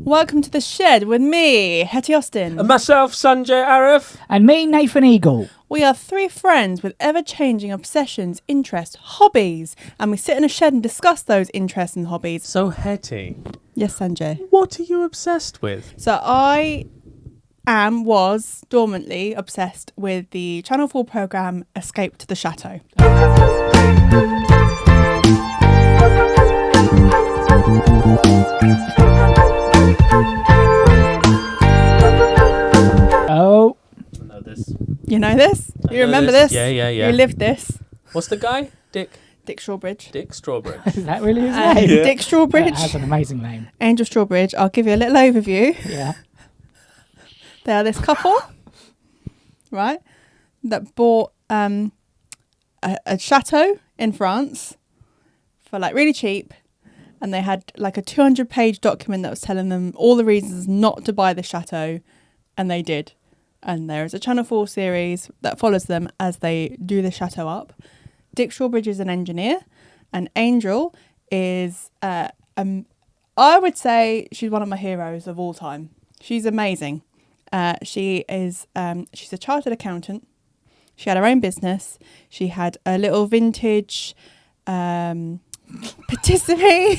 Welcome to The Shed with me, Hetty Austin. And myself, Sanjay Arif. And me, Nathan Eagle. We are three friends with ever-changing obsessions, interests, hobbies, and we sit in a shed and discuss those interests and hobbies. So, Hetty. Yes, Sanjay. What are you obsessed with? So was dormantly obsessed with the Channel 4 programme Escape to the Chateau. Oh. I know this. You know this? You remember this? Yeah. You lived this? What's the guy? Dick Strawbridge. Dick Strawbridge. Is that really his Yeah. name? Dick Strawbridge. That's an amazing name. Angel Strawbridge. I'll give you a little overview. Yeah. They are this couple, right, that bought a chateau in France for like really cheap, and they had like a 200-page document that was telling them all the reasons not to buy the chateau, and they did. And there is a Channel 4 series that follows them as they do the chateau up. Dick Strawbridge is an engineer, and Angel is, I would say she's one of my heroes of all time. She's amazing. She's a chartered accountant. She had her own business. She had a little vintage patisserie.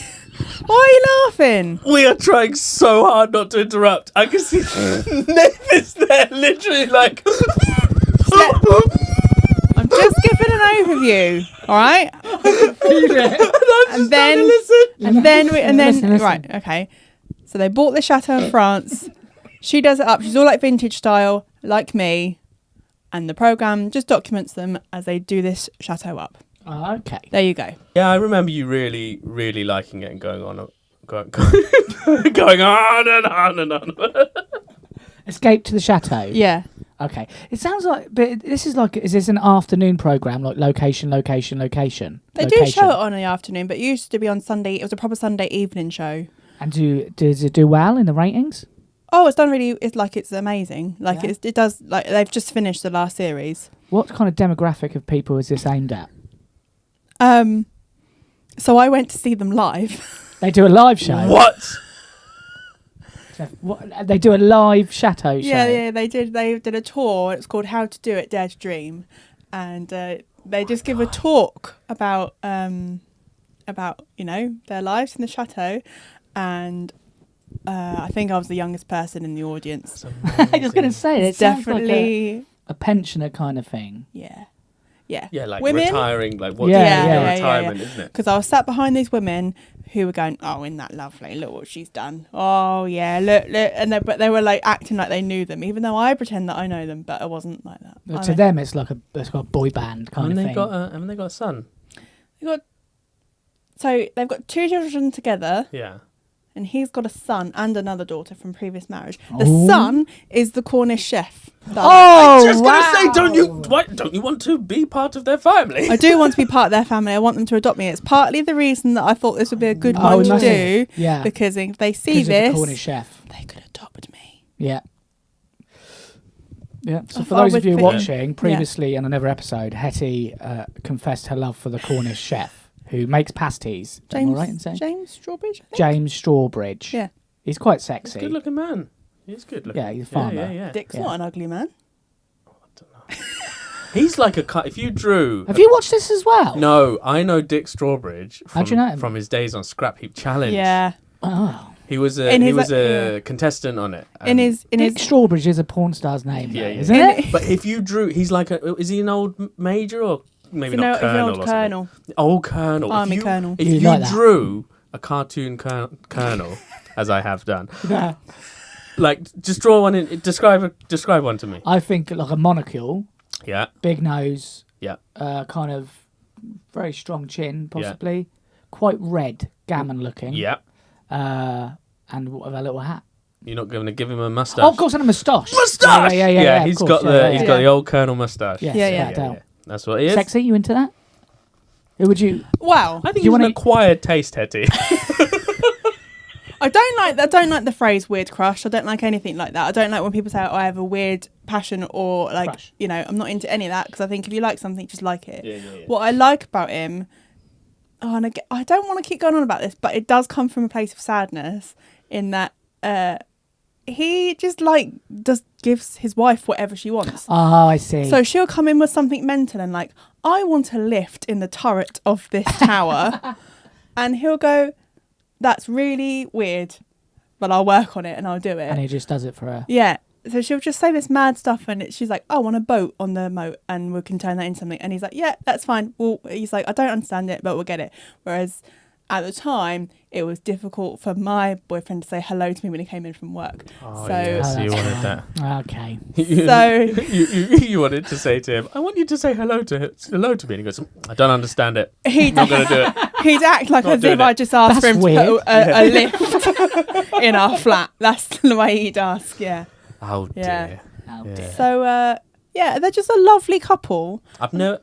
Why are you laughing? We are trying so hard not to interrupt. I can see Nathan's there literally like... I'm just giving an overview, all right? Listen. Right, okay. So they bought the chateau in France. She does it up. She's all like vintage style, like me. And the programme just documents them as they do this chateau up. Oh, okay. There you go. Yeah, I remember you really, really liking it and going on and on. Escape to the Chateau. Yeah. Okay. It sounds like, but this is like, is this an afternoon programme, like location? They do show it on in the afternoon, but it used to be on Sunday. It was a proper Sunday evening show. And does it do well in the ratings? Oh, it's done really. It's amazing. Like Yeah. it does. Like they've just finished the last series. What kind of demographic of people is this aimed at? So I went to see them live. They do a live show. What? They do a live chateau show. Yeah, they did. They did a tour. It's called How to Do It, Dare to Dream, and they just give a talk about their lives in the chateau, and I think I was the youngest person in the audience. I was going to say It's definitely a pensioner kind of thing. Yeah, Yeah, like women? retiring, like what's Yeah, retirement, isn't it? Because I was sat behind these women who were going, "Oh, isn't that lovely? Look what she's done. Oh yeah, look," and but they were like acting like they knew them, even though I pretend that I know them, but I wasn't like that. But to them, it's like a boy band kind of thing. Haven't they got a son? They've got two children together. Yeah. And he's got a son and another daughter from previous marriage. The Oh. son is the Cornish chef. Oh, Just gonna say, don't you want to be part of their family? I do want to be part of their family. I want them to adopt me. It's partly the reason that I thought this would be a good one to do. Yeah. Because if they see Because of the this, Cornish chef. they could adopt me. Yeah. Yeah. So I for thought I those of would you fit watching, previously in another episode, Hetty confessed her love for the Cornish chef who makes pasties. Am I right in saying? James Strawbridge, I think? James Strawbridge. Yeah. He's quite He's sexy. a good looking man. He's good looking. Yeah, he's a farmer. Yeah. Dick's Yeah. not an ugly man. He's like if you drew. Have you watched this as well? No, I know Dick Strawbridge How do you know him? from his days on Scrap Heap Challenge. Yeah. Oh. He was a contestant on it. In his Dick Strawbridge is a porn star's name, Yeah, though, yeah. isn't it? But if you drew, he's like is he an old major or maybe He's not an colonel? old or colonel. something? Old colonel. Army colonel. If You you like that? drew a cartoon colonel, as I have done, Yeah. like just draw one in. Describe one to me. I think like a monocle, Yeah. big nose, Yeah. kind of very strong chin, possibly, quite red, gammon looking. Yeah. And with a little hat. You're not going to give him a mustache. Oh, of course, and a moustache. Moustache. Yeah. He's of got course, the yeah. got the old colonel moustache. Yes, Yeah. no doubt. That's what he is. Sexy, you into that? Who would you? Wow. I think You he's an wanna- acquired taste, Hetty. I don't like the phrase weird crush. I don't like anything like that. I don't like when people say, "Oh, I have a weird passion," or like, Crush. I'm not into any of that, because I think if you like something, just like it. Yeah. What I like about him, I don't want to keep going on about this, but it does come from a place of sadness, in that he just like gives his wife whatever she wants. Oh, I see. So she'll come in with something mental and like, I want a lift in the turret of this tower. And he'll go, that's really weird, but I'll work on it and I'll do it. And he just does it for her. Yeah. So she'll just say this mad stuff and she's like, I want a boat on the moat and we can turn that into something. And he's like, yeah, that's fine. Well, he's like, I don't understand it, but we'll get it. Whereas at the time, it was difficult for my boyfriend to say hello to me when he came in from work. Oh, so yes, you that's wanted fine. that. Okay. So you wanted to say to him, I want you to say hello to me. And he goes, I don't understand it. he'd, Not going to do it. he'd act like Not as doing if it. I just asked That's for him to weird. put a lift in our flat. That's the way he'd ask, yeah. Oh, dear. Yeah. Oh, Yeah. dear. So, yeah, they're just a lovely couple. I've never...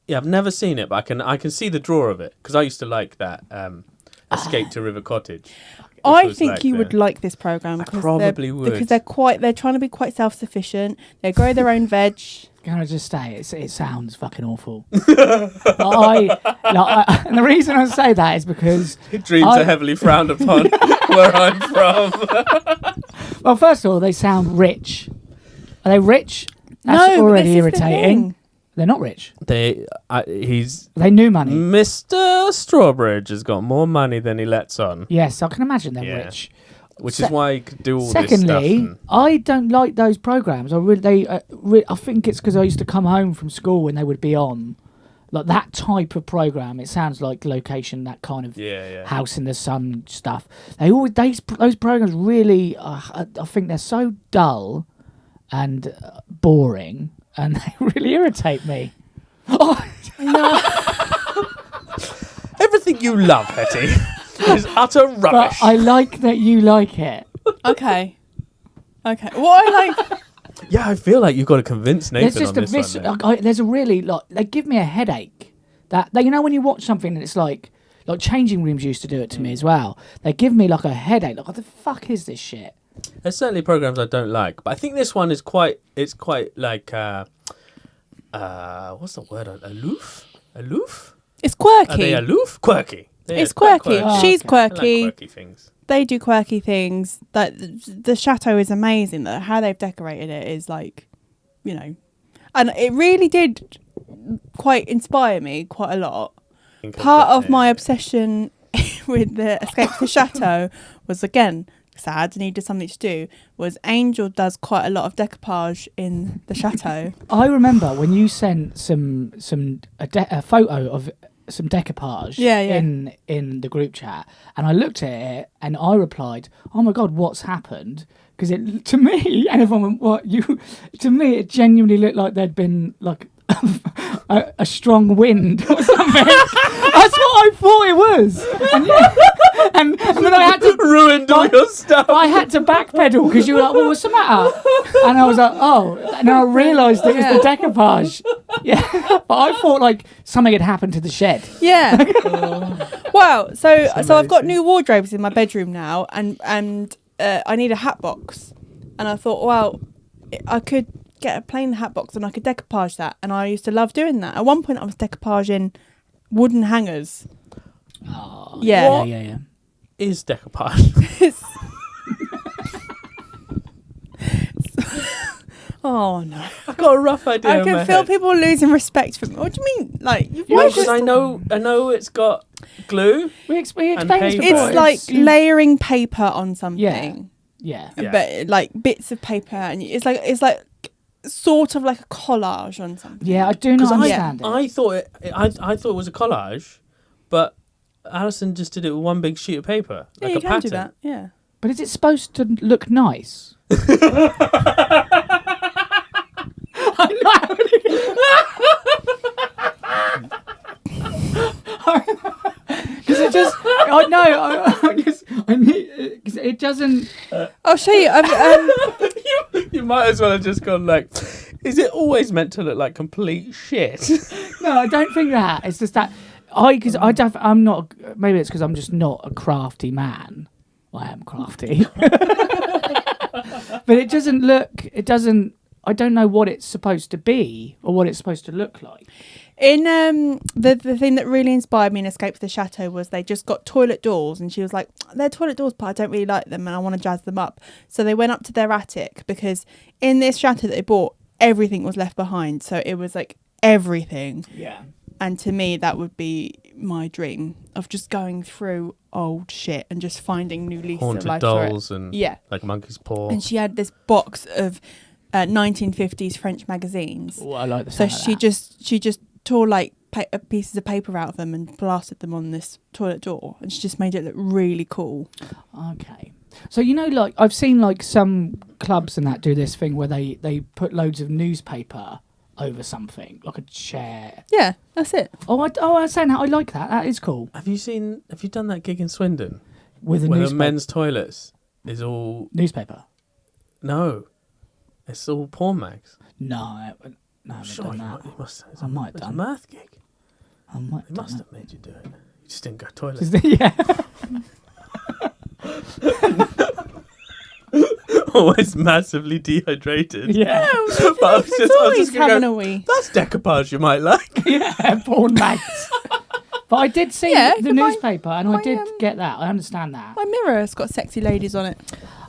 Yeah, I've never seen it, but I can see the draw of it. Because I used to like that Escape to River Cottage. which I was think like you the- would like this program. I probably would. Because they're trying to be quite self-sufficient. They grow their own veg. Can I just say, it sounds fucking awful. And the reason I say that is because... Dreams are heavily frowned upon where I'm from. Well, first of all, they sound rich. Are they rich? That's No, but already this is the irritating. thing. They're not rich. He's... They new money. Mr. Strawbridge has got more money than he lets on. Yes, I can imagine they're Yeah. rich. Which is why he could do all Secondly, this stuff. I don't like those programs. I think it's because I used to come home from school when they would be on, like that type of program. It sounds like Location, that kind of House in the Sun stuff. Those programs really, I think they're so dull and boring, and they really irritate me. Oh, Everything you love, Hetty, is utter but rubbish. I like that you like it. Okay. What I like... Yeah, I feel like you've got to convince Nathan There's just on a this one. then. there's a really they give me a headache. That you know when you watch something and it's like Changing Rooms used to do it to me as well. They give me like a headache. Like, what the fuck is this shit? There's certainly programs I don't like, but I think this one is quite. It's quite like what's the word? Aloof? It's Are quirky. they aloof? Quirky. Yeah, It's quite quirky. Oh, She's okay. I like quirky. quirky things. They do quirky things. That the chateau is amazing. That how they've decorated it is like, and it really did quite inspire me quite a lot. Part of my obsession with the Escape to the Chateau was, again, sad, needed something to do, was Angel does quite a lot of decoupage in the chateau. I remember when you sent a photo of some decoupage in the group chat, and I looked at it and I replied, "Oh my god, what's happened?" Because to me, and everyone went, "What you?" To me, it genuinely looked like there'd been like a strong wind or something. That's what I thought it was, and then I had to ruined all your stuff. I had to backpedal because you were like, "Well, what's the matter?" And I was like, "Oh," and I realised it was the decoupage. Yeah, but I thought like something had happened to the shed. Yeah. Well, so I've got amazing. new wardrobes in my bedroom now, and I need a hat box, and I thought, well, I could get a plain hat box and I could decoupage that, and I used to love doing that. At one point, I was decoupaging wooden hangers. Oh, Yeah. yeah. Is decoupage? Oh no! I've got a rough idea. I in my can feel head. people losing respect for me. What do you mean? Like you've No, watched because I know it's got glue. We explained this paper. before. It's like layering paper on something. Yeah. Yeah. But like bits of paper, and it's like sort of like a collage on something. Yeah, I do not 'Cause understand it. I thought I thought it was a collage, but Alison just did it with one big sheet of paper, Yeah, like you a can pattern. do that. Yeah. But is it supposed to look nice? Because it just, I need, cause it doesn't. I'll show you. You might as well have just gone like, is it always meant to look like complete shit? No, I don't think that. It's just that I'm not. Maybe it's because I'm just not a crafty man. Well, I am crafty, but it doesn't look. It doesn't. I don't know what it's supposed to be or what it's supposed to look like. In the thing that really inspired me in Escape to the Chateau was they just got toilet doors, and she was like, they're toilet doors, but I don't really like them and I want to jazz them up. So they went up to their attic, because in this chateau that they bought, everything was left behind. So it was like everything. Yeah. And to me, that would be my dream of just going through old shit and just finding new leases of life. Haunted dolls and yeah, like Monkey's Paw. And she had this box of 1950s French magazines. Oh, I like the So sound of she just tore like pieces of paper out of them and blasted them on this toilet door, and she just made it look really cool. Okay. So, you know, like I've seen like some clubs and that do this thing where they put loads of newspaper over something, like a chair. Yeah, that's it. I was saying that. I like that. That is cool. Have you done that gig in Swindon? With a where the newspaper. men's toilets is all... Newspaper? No. It's all porn mags. No, I haven't Sure, done you that. must have. I might have It's a done. math gig. I might They have must done have made you do it. You just didn't go toilet. that. Yeah. Always massively dehydrated. Yeah. But I was just gonna having go, a wee. that's decoupage you might like. Yeah, porn mags. But I did see Yeah, the my- newspaper, and my, I did get that. I understand that. My mirror's got sexy ladies on it.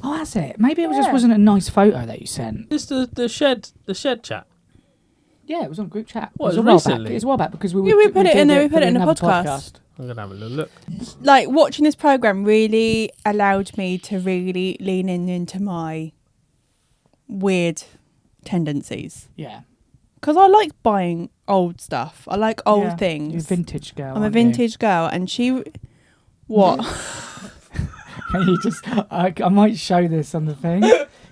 Oh, that's it. Maybe it just Yeah. wasn't a nice photo that you sent. Just the shed chat. Yeah, it was on group chat. What, it was a while recently? back. It was a while back because we Yeah, we put it in did there, we put it in a another podcast. I'm gonna have a little look. Like, watching this program really allowed me to really lean into my weird tendencies, Yeah. because I like buying old stuff. I like old Yeah. things. You're a vintage girl. I'm a aren't you? vintage girl, and she... What? You just, I might show this on the thing.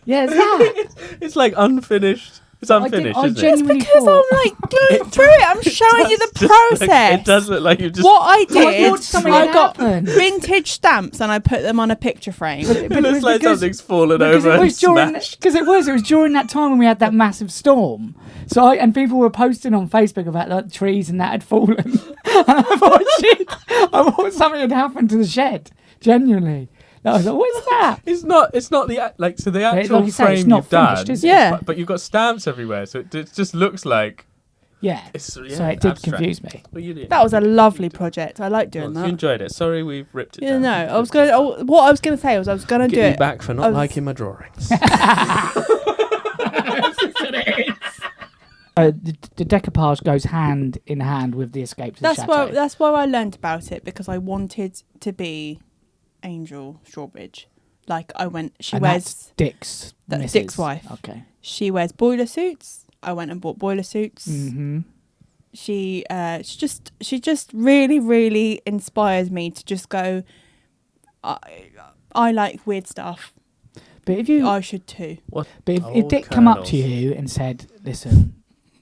Yeah, it's that. It's like unfinished. It's unfinished, I isn't it? genuinely Because thought, I'm like going through it. I'm showing you the Just like- process. it does look like you just... What I I did, thought something I had got happened. vintage stamps and I put them on a picture frame. It looks like because- something's fallen because over it and was during smashed. it was during that time when we had that massive storm. So and people were posting on Facebook about like trees and that had fallen. And I thought, shit, I thought something had happened to the shed. Genuinely. I was like, what's that? It's not the like so the actual like you say, frame it's not you've done. finished, is it? Yeah. But you've got stamps everywhere, so it just looks like Yeah. it's So it did abstract. confuse me. Well, you did. That was a lovely You did. project. I like doing You that. enjoyed it. Sorry, we've ripped it. Yeah, down. no, I was going. What I was going to say was I was going to Get do you it. back for I not was- liking my drawings. The decoupage goes hand in hand with the escape to the chateau. That's why I learned about it, because I wanted to be Angel Strawbridge. Like I went. She And wears. that's Dick's That's missus. Dick's wife. Okay. She wears boiler suits. I went and bought boiler suits. Mm-hmm. She just really, really inspires me to just go. I like weird stuff. But if you, I should too. but if Old Dick come up to colonels. you and said, "Listen,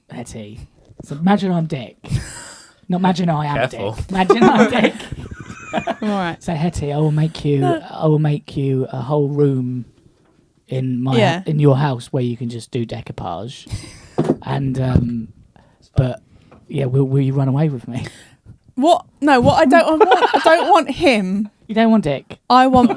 Hetty, so imagine I'm Dick, not imagine I am Careful. Dick. Imagine I'm Dick." All right. Say, Hetty, I will make you a whole room in my in your house where you can just do decoupage, and but yeah, will you run away with me? What? No. What I don't want. I don't want him. You don't want Dick. I want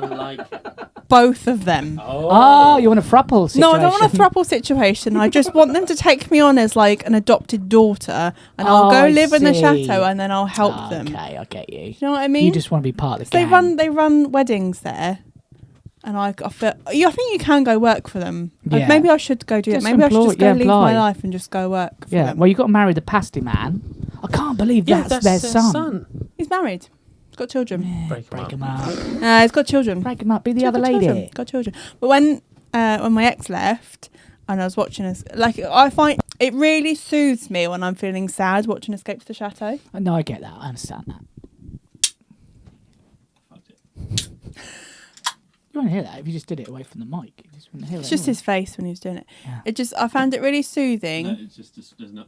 both of them. Oh, you want a throuple situation? No, I don't want a throuple situation. I just want them to take me on as like an adopted daughter, and I'll go I live in the see. chateau, and then I'll help them. Okay, I get you. You know what I mean? You just want to be part of the they gang. they run weddings there, and I feel. I think you can go work for them. Like, Yeah. maybe I should go do it. Just Maybe I should just go leave apply. my life and just go work. For Yeah, them. well, you got to marry the pasty man. I can't believe that's their son. He's married. He's got children. Yeah, Break 'em break up. him up. He's got children. Break him up. Be the He's other got lady. children. Got children. But when my ex left, and I was watching us, like I find it really soothes me when I'm feeling sad watching Escape to the Chateau. No, I get that. I understand that. You won't hear that if you just did it away from the mic. You just wouldn't hear It's it just anyway. his face when he was doing it. Yeah. I found it really soothing. No, it's just there's no.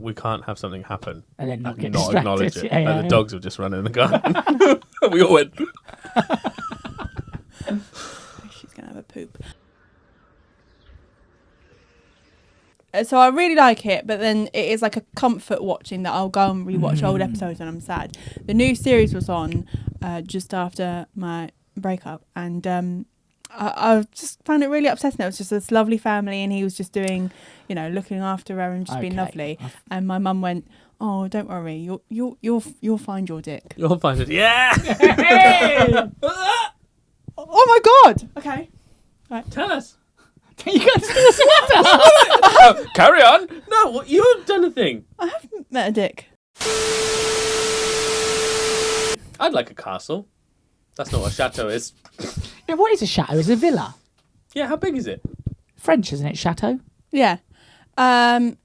We can't have something happen And then not and get not distracted. acknowledge it. Yeah, yeah, Like yeah. the dogs will just run in the garden. We all went. She's gonna have a poop. So I really like it, but then it is like a comfort watching that I'll go and rewatch old episodes when I'm sad. The new series was on just after my breakup, and I just found it really upsetting. It was just this lovely family, and he was just doing, looking after her and just being Okay. lovely. And my mum went, Oh, don't worry. You'll find your dick. You'll find it. Yeah. Oh my God. Okay. Right. Tell us. Can you go to the sweater? Oh, carry on. No, you've done a thing. I haven't met a dick. I'd like a castle. That's not what a chateau is. Yeah, what is a chateau? Is a villa. Yeah, how big is it? French, isn't it? Chateau. Yeah. Do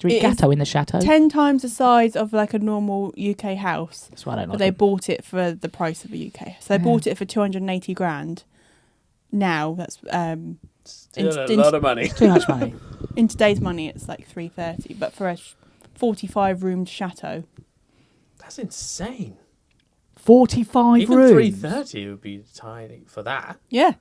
we eat gâteau in the chateau? 10 times the size of like a normal UK house. That's why I don't like But they it. bought it for the price of a UK. So they bought it for 280 grand. Now that's Still a lot of money. Too much money. in today's money it's like 330. But for a 45 roomed chateau, That's insane. 45 Even rooms. 330 would be tiny for that. yeah.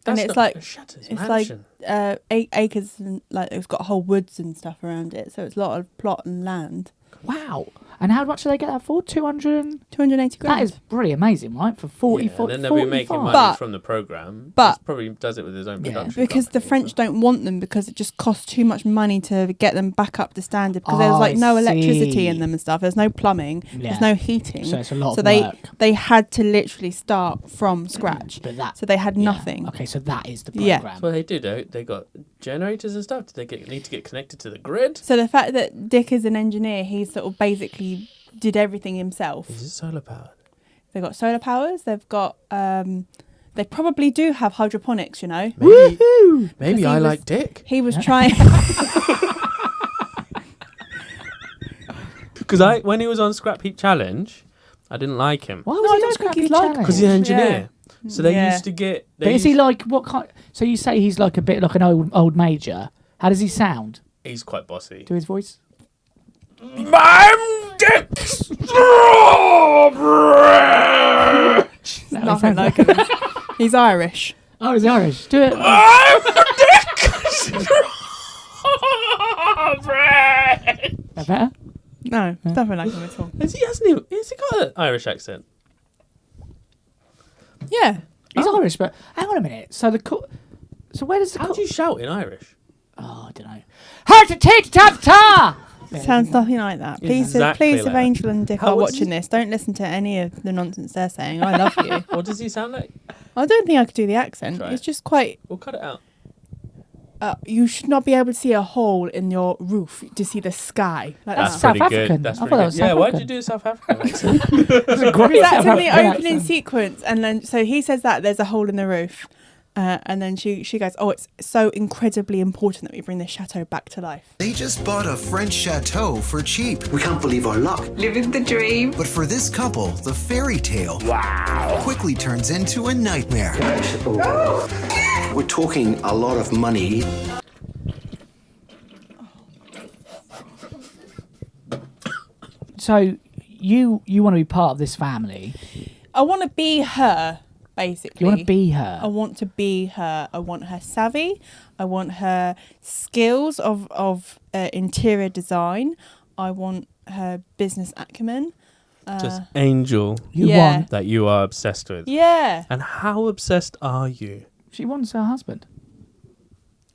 That's And it's not like a chateau, it's it's mansion. like 8 acres and like it's got whole woods and stuff around it. So it's a lot of plot and land. Wow. And how much do they get that for? 200? 280 grand. That is pretty amazing, right? For 40, Yeah, and 40 then they'll be making 45. money But- from the program. but- He probably does it with his own Yeah. production. because the company, French so- don't want them because it just costs too much money to get them back up to standard because there's Oh, like no I electricity see. in them and stuff. There's no plumbing. Yeah. There's no heating. So it's a lot So of they work. they had to literally start from scratch. But that, So they had yeah. nothing. Okay, so that is the Yeah. program. That's what they do. They got generators and stuff. Did they need to get connected to the grid? So the fact that Dick is an engineer, he sort of basically did everything himself. Is it solar powered? They've got solar powers. They've got they probably do have hydroponics. You know, Maybe, Woohoo! maybe he I was- like Dick. he was trying. Because when he was on Scrap Heap Challenge, I didn't like him. Why No, was I he don't not think Scrappy he's like- Challenge? Because he's an engineer. So they Yeah. used to get. But is he like what kind? So you say he's like a bit like an old major. How does he sound? He's quite bossy. Do his voice? I'm Dick Strawberry. Nothing like him. He's Irish. Oh, he's Irish. Do it. I'm Dick Strawberry. That better? No, nothing like him at all. Has he got an Irish accent? Yeah. He's Oh. Irish, but hang on a minute. So so where does the How do you shout in Irish? Oh, I don't know. Heart to take ta ta. Sounds nothing like that. Please, Exactly please, like if that. Angel and Dick How are would watching you- this, don't listen to any of the nonsense they're saying. I love you. What does he sound like? I don't think I could do the accent. Try It's it. just quite. We'll cut it out. You should not be able to see a hole in your roof to see the sky. Like That's that. South pretty African. good. That's I thought pretty that was good. Yeah, South why'd you African. do South African accent? That's a great That's South in the African opening accent. sequence, and then so he says that there's a hole in the roof, and then she goes, "Oh, it's so incredibly important that we bring this chateau back to life." They just bought a French chateau for cheap. We can't believe our luck. Living the dream. But for this couple, the fairy tale quickly turns into a nightmare. We're talking a lot of money. So you want to be part of this family. I want to be her, basically. You want to be her. I want to be her. I want her savvy. I want her skills of interior design. I want her business acumen. Just Angel You yeah. want. that you are obsessed with. Yeah. And how obsessed are you? She wants her husband.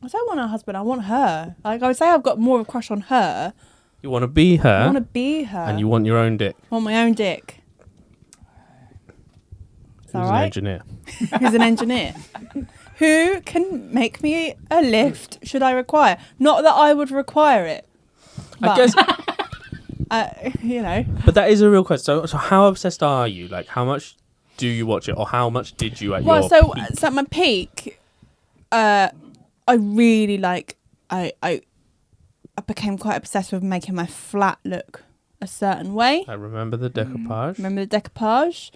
I don't want a husband. I want her. Like I would say, I've got more of a crush on her. You want to be her, I want to be her. and you want your own dick. I want my own dick. Is that Who's an right? engineer. Who's an engineer? Who can make me a lift should I require? Not that I would require it. I guess, You know. but that is a real question. So how obsessed are you? Like, how much do you watch it, or how much did you at Well, your so peak? at my peak, I really like I became quite obsessed with making my flat look a certain way. I remember the decoupage. Remember the decoupage?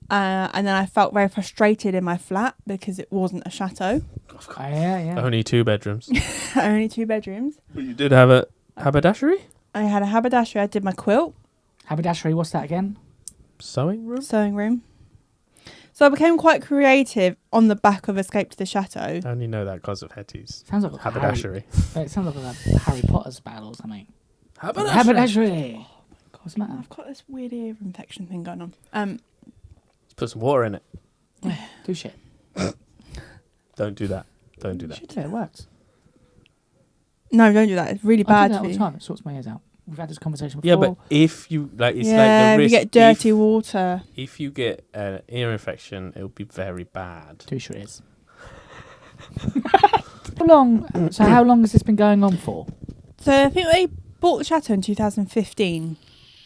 And then I felt very frustrated in my flat because it wasn't a chateau. Oh, yeah. Only 2 bedrooms. Only 2 bedrooms. But you did have a haberdashery? I had a haberdashery. I did my quilt, Haberdashery, what's that again? Sewing room? sewing room. So I became quite creative on the back of Escape to the Chateau. I only know that because of Hetty's Sounds like a haberdashery. It sounds like a Harry Potter spell or something. Haberdashery. Haberdashery. What's the matter? I've got this weird ear infection thing going on. Let's put some water in it. Do shit. Don't do that. Don't do that. Should do it. Works. No, don't do that. It's really I bad do that for all the you. time. It sorts my ears out. We've had this conversation before. Yeah, but if you like, it's like Yeah, the if risk. you get dirty water. If you get an ear infection, it'll be very bad. Too sure it is. How long? So how long has this been going on for? So I think they bought the chateau in 2015.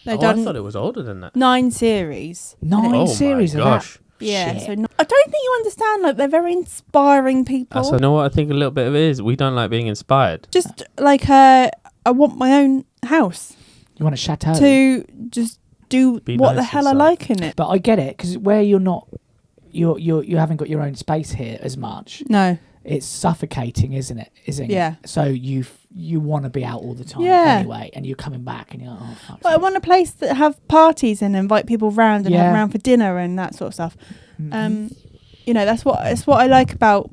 They've I done thought it was older than that. 9 series. Nine series my of gosh. that. Yeah, Shit. so I don't think you understand. Like, they're very inspiring people. So you know what I think a little bit of it is? We don't like being inspired. Just like I want my own house You want a chateau? to just do Be what the nice hell I inside. like in it. But I get it because where you're not, you haven't got your own space here as much. No. It's suffocating, isn't it? Yeah. So you want to be out all the time Yeah. anyway, and you're coming back and you're like, oh fuck. But I want a place that have parties and invite people round and have Yeah. them round for dinner and that sort of stuff. Mhm. You know, that's what I like about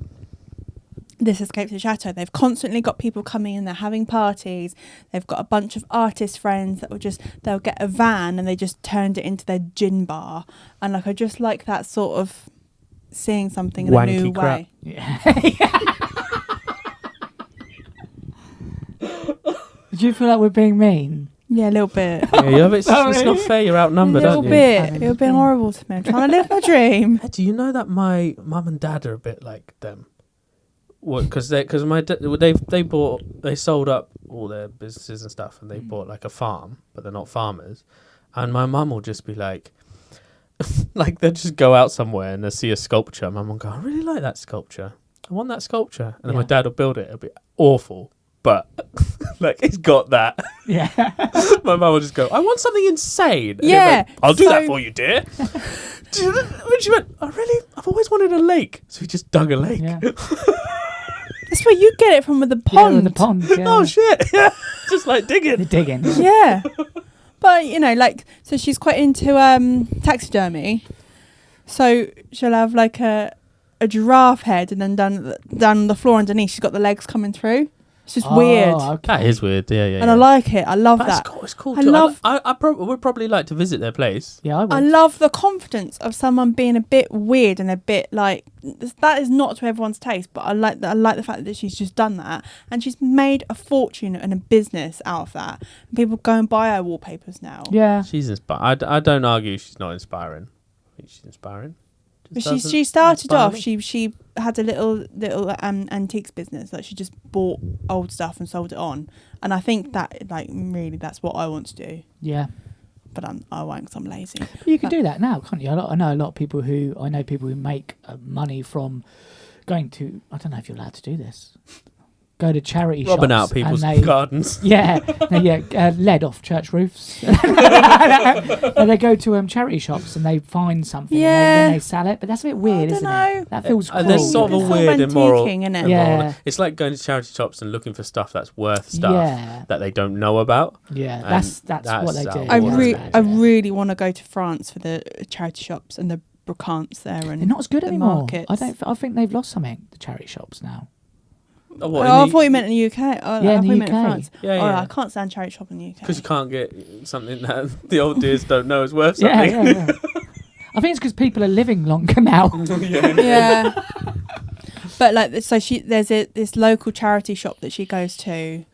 this Escape to the Chateau. They've constantly got people coming in, they're having parties. They've got a bunch of artist friends that they'll get a van and they just turned it into their gin bar. And like I just like that sort of seeing something in Wanky a new crap. way. Yeah. Did you feel like we're being mean? Yeah, a little bit. Yeah, it's not fair. You're A outnumbered, little aren't you? bit. You're being horrible to me. I'm trying to live my dream. Do you know that my mum and dad are a bit like them? What? Because they sold up all their businesses and stuff, and they bought like a farm, but they're not farmers. And my mum will just be like, like they'll just go out somewhere and they'll see a sculpture. My mum will go, I really like that sculpture. I want that sculpture, and then my dad will build it. It'll be awful, but like it's got that. Yeah. My mum will just go, I want something insane. And Yeah, he'll be like, I'll do that so- for you, dear. When she went, I've always wanted a lake. So we just dug a lake. Yeah. That's where you get it from, with the Yeah, pond. in the pond. Yeah. Oh shit! Yeah, just like digging. They're digging. Yeah. But, you know, like, so she's quite into taxidermy. So she'll have like a giraffe head, and then down the floor underneath, she's got the legs coming through. It's just weird. Okay. That is weird. Yeah. And I like it. I love that. Cool. It's cool. I too. love- I would probably like to visit their place. Yeah, I would. I love the confidence of someone being a bit weird and a bit like, that is not to everyone's taste, but I like that. I like the fact that she's just done that, and she's made a fortune and a business out of that. And people go and buy her wallpapers now. Yeah. She's inspired. I don't argue she's not inspiring. I think she's inspiring. But Just she doesn't started inspire off. me. She had a little antiques business. Like, she just bought old stuff and sold it on. And I think that, like, really, that's what I want to do. Yeah. But I won't, because I'm lazy. But you can do that now, can't you? I know a lot of people who make money from going to. I don't know if you're allowed to do this. Go to charity Robbing shops out people's and they, gardens. Yeah, lead off church roofs. And they go to charity shops and they find something and then they sell it. But that's a bit weird, isn't it? That feels cool. There's sort of a weird immoral. Innit? Yeah. It's like going to charity shops and looking for stuff that's worth stuff that they don't know about. Yeah, And that's what they do. I really want to go to France for the charity shops and the brocantes there. And they're not as good the anymore. markets. I think they've lost something. The charity shops now. I thought you meant in the UK. Oh, Yeah, I in thought the you meant in UK. France. Yeah, Oh, yeah. I can't stand charity shop in the UK. Because you can't get something that the old dears don't know is worth something. Yeah. I think it's because people are living longer now. Yeah. But like, so there's this local charity shop that she goes to,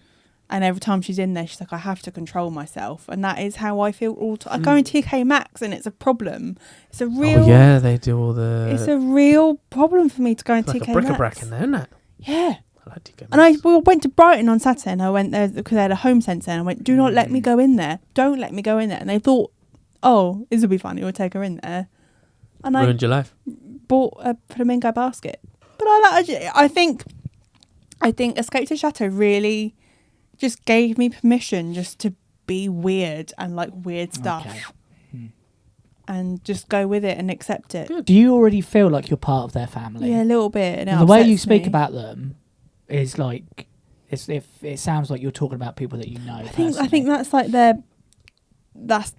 and every time she's in there, she's like, I have to control myself, and that is how I feel all time. I go in TK Maxx, and it's a problem. It's a real. Oh yeah, they do all the. It's a real problem for me to go in like TK a bric-a-brac Maxx. in there, isn't it? Yeah. I like TK And we went to Brighton on Saturday, and I went there because they had a home centre, and I went, do not let me go in there. Don't let me go in there. And they thought, oh, this will be funny. We'll take her in there. And Ruined your life. bought a flamingo basket. But I think Escape to Chateau really just gave me permission just to be weird and like weird stuff. Okay. And just go with it and accept it. Do you already feel like you're part of their family? Yeah, a little bit. And And the way you upsets speak me. about them is like, it sounds like you're talking about people that you know. I think that's like their That's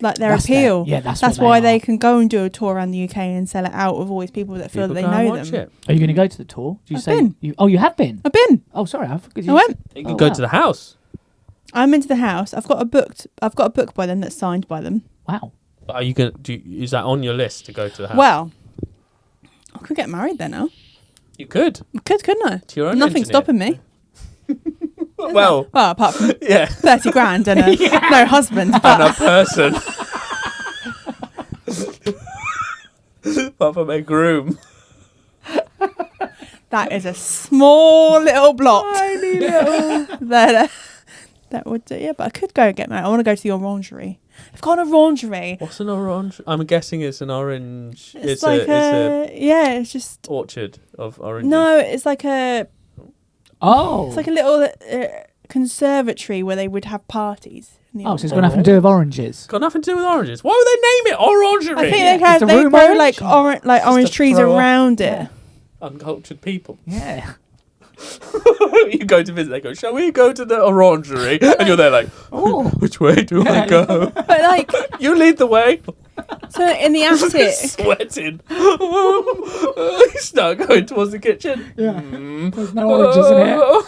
appeal. that's That's what why they they are. can go and do a tour around the UK and sell it out with all these people that feel that they go and know watch them. it. Are you going to go to the tour? Did you I've say been. you have been? I've been. Oh, sorry, I forgot. I went. You can go to the house. I'm into the house. I've got a book by them that's signed by them. Wow. Are you going? Is that on your list to go to the house? Well, I could get married there now. you could. I could, couldn't I? To your own Nothing's engineer. stopping me. Well, apart from yeah. 30 grand and no husband. And But a person. Apart from a groom. that is a small little blot. Tiny little. That would do. Yeah, but I could go and get married. I want to go to the orangery. I've got an orangery. What's an orange? I'm guessing it's an orange. It's like it's just orchard of oranges. no. It's like a little conservatory where they would have parties. So it's got nothing to do with oranges. Got nothing to do with oranges. Why would they name it orangery? I think they room grow orange? like orange trees throw off. around it. Uncultured people. Yeah. You go to visit, they go, shall we go to the orangery? And you're there like, Oh. which way do I go? But like, You lead the way. so in the attic, Sweating. You start going towards the kitchen. Yeah. There's no oranges in here.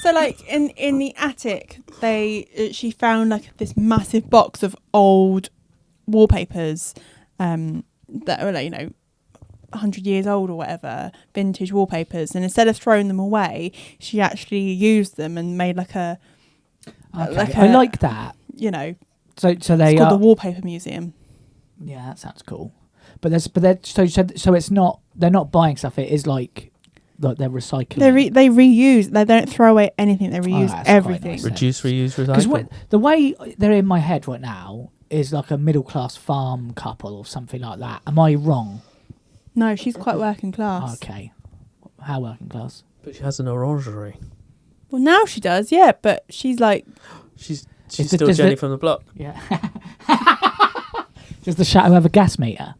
so like in the attic, she found like this massive box of old wallpapers, that were like 100 years old or whatever, vintage wallpapers, and instead of throwing them away, she actually used them and made like a I like that. So they it's called the Wallpaper Museum. Yeah, that sounds cool. But so it's not, they're not buying stuff. It is like they're recycling. They reuse. They don't throw away anything. They reuse that's quite everything. nice. Reduce, reuse, Because recycle. the way they're in my head right now is like a middle class farm couple or something like that. Am I wrong? No, she's quite working class. Okay. How working class? But she has an orangery. Well, now she does, yeah, but she's like... She's still Jenny from the block. Yeah. Does the chateau have a gas meter?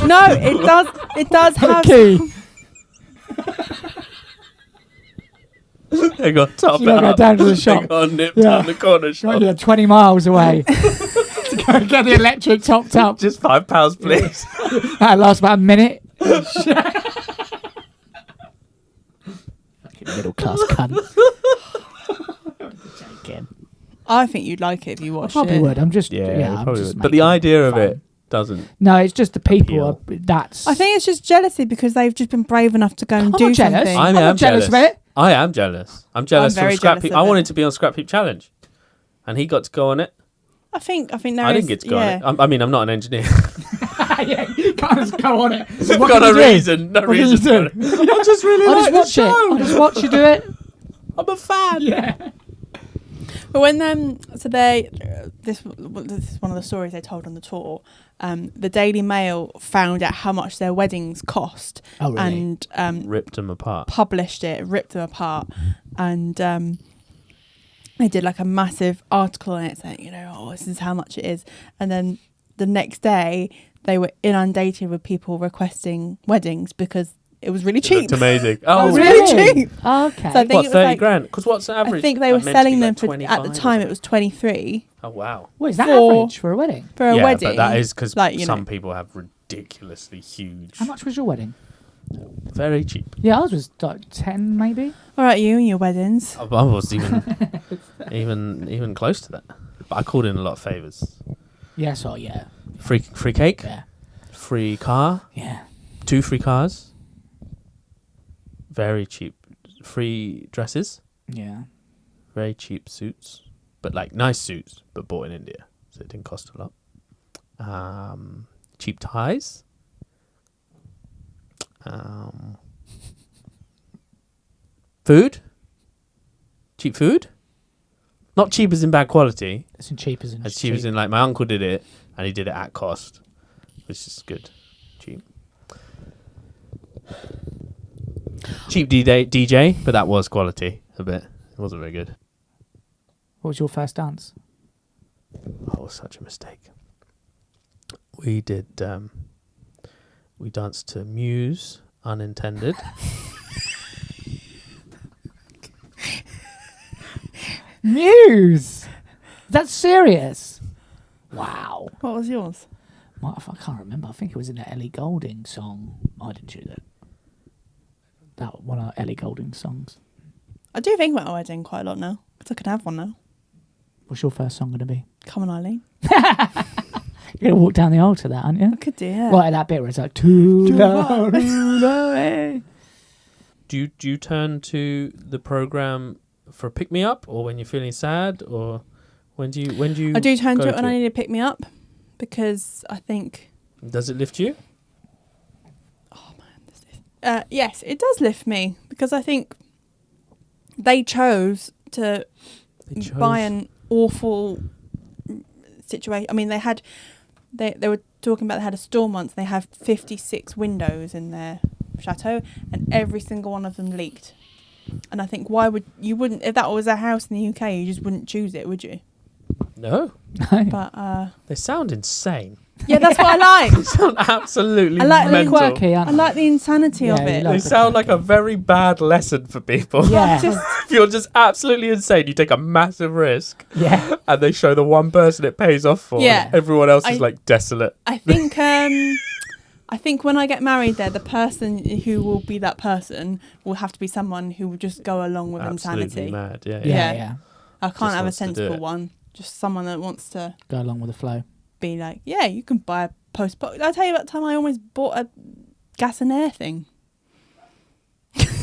No, it does. It does have... Key. They got top She's it gotta go up. down to the shop. They got nip Yeah. down the corner shop. You're 20 miles away to go and get the electric topped up. Just £5, please. That lasts about a minute. Fucking middle class cunt. Joking. I think you'd like it if you I watched probably it. would. I'm just Yeah, I'm probably just would. But the making idea it of fun. it doesn't. No, it's just the people. Appeal. That's. I think it's just jealousy because they've just been brave enough to go and I'm do not jealous. something. I'm not jealous of it. I am jealous. I'm jealous very from Scrap jealous Heap. of I it. wanted to be on Scrap Heap Challenge, and he got to go on it. I think there I didn't is- get to go on it. I mean, I'm not an engineer. Yeah, you can't just go on it. I've got no reason. No What can you reason. do? I just really I like just the watch it. show. I just watch you do it. I'm a fan. Yeah. But when so they this is one of the stories they told on the tour. The Daily Mail found out how much their weddings cost, Oh, really? and Ripped them apart. published it, ripped them apart, and they did like a massive article on it saying, this is how much it is. And then the next day they were inundated with people requesting weddings because it was really It cheap. looked amazing. It was Oh, really cheap. Okay. So I think what, it was 30 like, grand? Because what's the average? I think they were meant to be selling them like for, 25 at the or time it something. was 23 Oh, wow. What is that for- average for a wedding? for a yeah, wedding. but that is because like, some people have ridiculously huge. How much was your wedding? Very cheap. Yeah, ours was like 10 maybe. All right, you and your weddings. I wasn't even close to that. But I called in a lot of favours. Yeah, so yeah. Free cake, Yeah. free car, Yeah. 2 free cars. Very cheap. Free dresses. Yeah. Very cheap suits. But like nice suits, but bought in India. So it didn't cost a lot. Cheap ties. Food. Cheap food. Not cheap as in bad quality. It's in cheap as in As cheap as in like my uncle did it and he did it at cost. Which is good. Cheap. Cheap DJ, but that was quality a bit. It wasn't very good. What was your first dance? Oh, it was such a mistake. We did. We danced to Muse, Unintended. Muse! That's serious? Wow. What was yours? I can't remember. I think it was in an Ellie Goulding song. I didn't choose it. That one of Ellie Goulding's songs. I do think about my wedding quite a lot now because I could have one now. What's your first song going to be? Come on, Eileen. You're going to walk down the aisle to that, aren't you? I could do, yeah. Right at that bit where it's like, too low, too low, eh? do you turn to the program for a pick me up, or when you're feeling sad, or when do you? I do turn to it when I need to pick me up, because I think. Does it lift you? Oh man, yes, it does lift me, because I think they chose to buy an awful situation. I mean, they were talking about they had a storm once. They have 56 windows in their chateau, and every single one of them leaked. And I think wouldn't if that was a house in the UK, you just wouldn't choose it, would you? No. But they sound insane. yeah, that's what I like. They sound absolutely I like mental. Quirky, I like the insanity of it. They sound like a very bad lesson for people. Yeah. If you're just absolutely insane, you take a massive risk. Yeah. And they show the one person it pays off for. Yeah. And everyone else is like desolate. I think when I get married there, the person who will be that person will have to be someone who will just go along with Absolutely insanity. mad, Yeah. I can't Just have a wants to do sensible it. one. Just someone that wants to Go along with the flow. be like, yeah, you can buy a post box. I'll tell you about the time I almost bought a gas and air thing.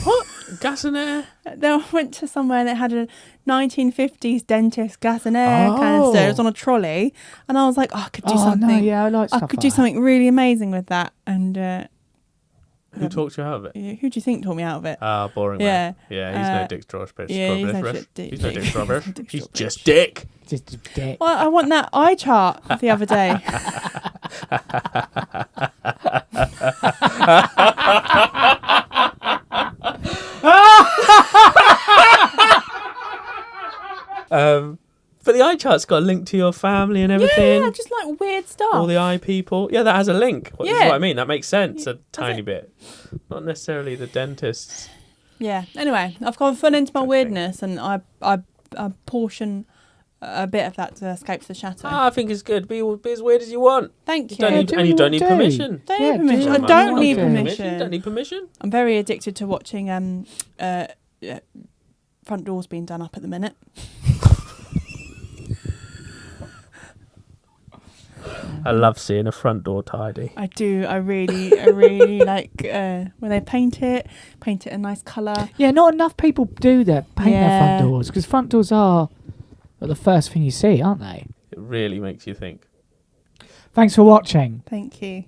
What? Gas and air? Then I went to somewhere and it had a 1950s dentist gas and air canister. It was on a trolley, and I was like, I could do something. No, yeah, I like stuff I could like do that. something really amazing with that. And Who talked you out of it? who do you think taught me out of it? Ah, boring Yeah. man. Yeah, he's no Dick Strawberry. yeah, he's no shit He's no Dick Strawberry. Dick He's Strawberry. just Dick. Just a dick. Well, I want that eye chart the other day. But the eye chart's got a link to your family and everything. Yeah, just like weird stuff. All the eye people. Yeah, that has a link. That's Yeah. what I mean. That makes sense a tiny it? bit. Not necessarily the dentists. Yeah. Anyway, I've gone full into my weirdness, and I portion a bit of that to escape to the chateau. I think it's good. Be as weird as you want. Thank you. Don't need, do and you what don't you need do. permission. Don't Yeah, need permission. do I what don't you need want. permission. Don't need permission. I'm very addicted to watching front doors being done up at the minute. I love seeing a front door tidy. I do. I really like when they paint it a nice colour. Yeah, not enough people do that. Paint their Yeah. front doors, because front doors are the first thing you see, aren't they? It really makes you think. Thanks for watching. Thank you.